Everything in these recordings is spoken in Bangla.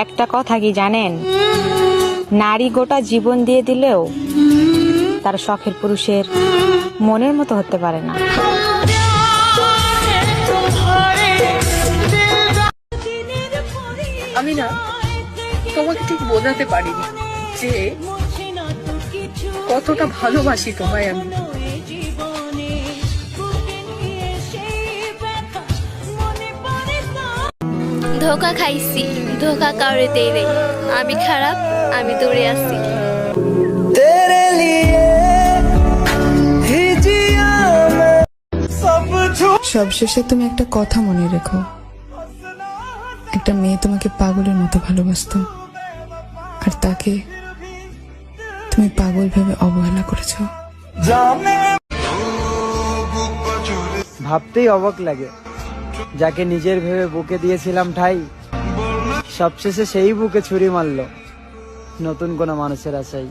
একটা কথা কি জানেন, নারী গোটা জীবন দিয়ে দিলেও তার শখের পুরুষের মনের মতো হতে পারে না। আমি না তোমাকে ঠিক বোঝাতে পারিনি যে কতটা ভালোবাসি তোমায় আমি। ধোকা খাইছি, ধোকা কাউরে দেই নাই। আমি খারাপ, আমি দৌড়ে আসছি। সবশেষে তুমি একটা কথা মনে রেখো, একটা মেয়ে তোমাকে পাগলের মতো ভালোবাসতো, আর তাকে তুমি পাগল ভেবে অবহেলা করেছো। ভাবতেই অবাক লাগে, যাকে নিজের ভেবে বুকে দিয়েছিলাম ঠাই, সবশেষে সেই বুকে ছুরি মারলো নতুন কোনো মানুষের আশাই।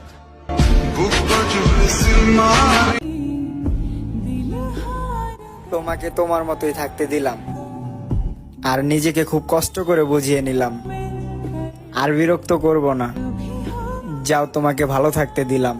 তোমাকে তোমার মতোই থাকতে দিলাম, আর নিজেকে খুব কষ্ট করে বুঝিয়ে নিলাম। আর বিরক্ত করব না, যাও তোমাকে ভালো থাকতে দিলাম।